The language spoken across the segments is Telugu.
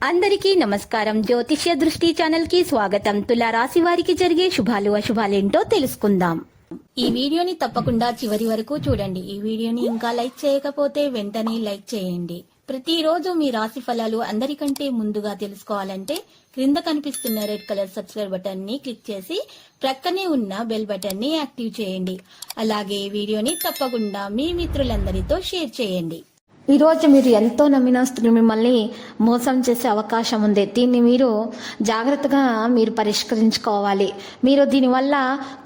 అందరికీ నమస్కారం. జ్యోతిష్య దృష్టి ఛానల్ కి స్వాగతం. తులా రాశి వారికి జరిగే శుభాలు అశుభాలేంటో తెలుసుకుందాం. ఈ వీడియోని తప్పకుండా చివరి వరకు చూడండి. ఈ వీడియోని ఇంకా లైక్ చేయకపోతే వెంటనే లైక్ చేయండి. ప్రతిరోజు మీ రాశి ఫలాలు అందరికంటే ముందుగా తెలుసుకోవాలంటే క్రింద కనిపిస్తున్న రెడ్ కలర్ సబ్స్క్రైబ్ బటన్ ని క్లిక్ చేసి ప్రక్కనే ఉన్న బెల్ బటన్ ని యాక్టివ్ చేయండి. అలాగే వీడియోని తప్పకుండా మీ మిత్రులందరితో షేర్ చేయండి. ఈ రోజు మీరు ఎంతో నమ్మిన స్త్రీ మిమ్మల్ని మోసం చేసే అవకాశం ఉంది. దీన్ని మీరు జాగ్రత్తగా పరిష్కరించుకోవాలి. మీరు దీనివల్ల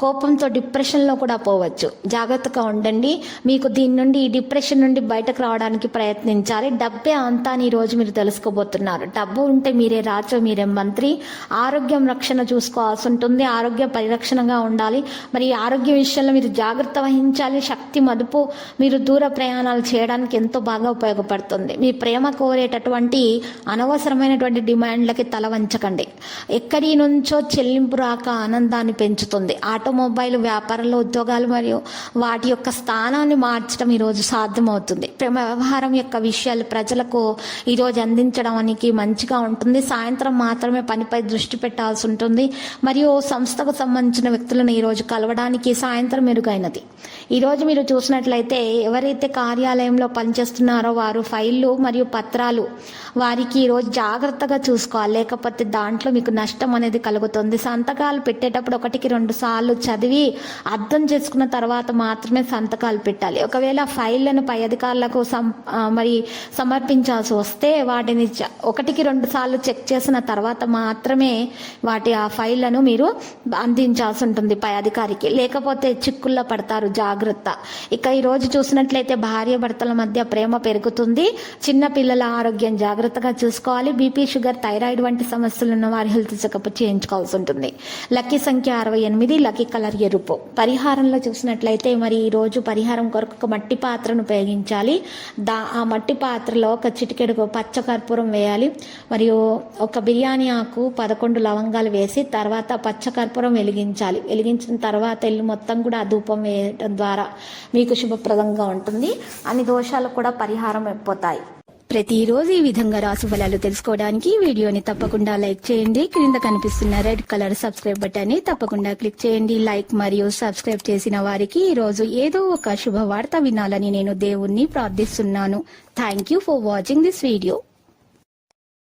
కోపంతో డిప్రెషన్లో కూడా పోవచ్చు. జాగ్రత్తగా ఉండండి. మీకు దీని నుండి డిప్రెషన్ నుండి బయటకు రావడానికి ప్రయత్నించాలి. డబ్బే అంతా అని ఈరోజు మీరు తెలుసుకోబోతున్నారు. డబ్బు ఉంటే మీరే రాజు, మీరే మంత్రి. ఆరోగ్యం రక్షణ చూసుకోవాల్సి ఉంటుంది. ఆరోగ్య పరిరక్షణగా ఉండాలి. మరి ఆరోగ్య విషయంలో మీరు జాగ్రత్త వహించాలి. శక్తి మదుపు మీరు దూర ప్రయాణాలు చేయడానికి ఎంతో బాగా ఉపయోగపడుతుంది. మీ ప్రేమ కోరేటటువంటి అనవసరమైనటువంటి డిమాండ్లకి తల వంచకండి. ఎక్కడి నుంచో చెల్లింపు రాక ఆనందాన్ని పెంచుతుంది. ఆటోమొబైల్ వ్యాపారంలో ఉద్యోగాలు మరియు వాటి యొక్క స్థానాన్ని మార్చడం ఈరోజు సాధ్యమవుతుంది. ప్రేమ వ్యవహారం యొక్క విషయాలు ప్రజలకు ఈరోజు అందించడానికి మంచిగా ఉంటుంది. సాయంత్రం మాత్రమే పనిపై దృష్టి పెట్టాల్సి ఉంటుంది. మరియు సంస్థకు సంబంధించిన వ్యక్తులను ఈరోజు కలవడానికి సాయంత్రం మెరుగైనది. ఈరోజు మీరు చూసినట్లయితే ఎవరైతే కార్యాలయంలో పనిచేస్తున్నారో వారు ఫైళ్ళు మరియు పత్రాలు వారికి ఈరోజు జాగ్రత్తగా చూసుకోవాలి. లేకపోతే దాంట్లో మీకు నష్టం అనేది కలుగుతుంది. సంతకాలు పెట్టేటప్పుడు 1-2 సార్లు చదివి అర్థం చేసుకున్న తర్వాత మాత్రమే సంతకాలు పెట్టాలి. ఒకవేళ ఫైళ్లను పై అధికారులకు సమర్పించాల్సి వస్తే వాటిని 1-2 సార్లు చెక్ చేసిన తర్వాత మాత్రమే ఆ ఫైళ్లను మీరు అందించాల్సి ఉంటుంది పై అధికారికి. లేకపోతే చిక్కుల్లో పడతారు. జాగ్రత్త. ఇక ఈరోజు చూసినట్లయితే భార్య భర్తల మధ్య ప్రేమ పెరుగుతుంది. చిన్న పిల్లల ఆరోగ్యం జాగ్రత్తగా చూసుకోవాలి. బీపీ, షుగర్, థైరాయిడ్ వంటి సమస్యలు ఉన్న వారి హెల్త్ చెకప్ చేయించుకోవాల్సి ఉంటుంది. లక్కీ సంఖ్య 68. లక్కీ కలర్ ఎరుపు. పరిహారంలో చూసినట్లయితే మరి ఈ రోజు పరిహారం కొరకు ఒక మట్టి పాత్రను ఉపయోగించాలి. ఆ మట్టి పాత్రలో ఒక చిటికెడు పచ్చ కర్పూరం వేయాలి. మరియు ఒక బిర్యానీ ఆకు 11 లవంగాలు వేసి తర్వాత పచ్చ కర్పూరం వెలిగించాలి. వెలిగించిన తర్వాత ఇల్లు మొత్తం కూడా ఆ ధూపం వేయడం ద్వారా మీకు శుభప్రదంగా ఉంటుంది. అన్ని దోషాలు కూడా పరిహారం అయిపోతాయి. ప్రతిరోజు ఈ విధంగా రాశి ఫలాలు తెలుసుకోవడానికి వీడియోని తప్పకుండా లైక్ చేయండి. క్రింద కనిపిస్తున్న రెడ్ కలర్ సబ్స్క్రైబ్ బటన్ ని తప్పకుండా క్లిక్ చేయండి. లైక్ మరియు సబ్స్క్రైబ్ చేసిన వారికి ఈ రోజు ఏదో ఒక శుభవార్త వినాలని నేను దేవుణ్ణి ప్రార్థిస్తున్నాను. Thank you for watching this video.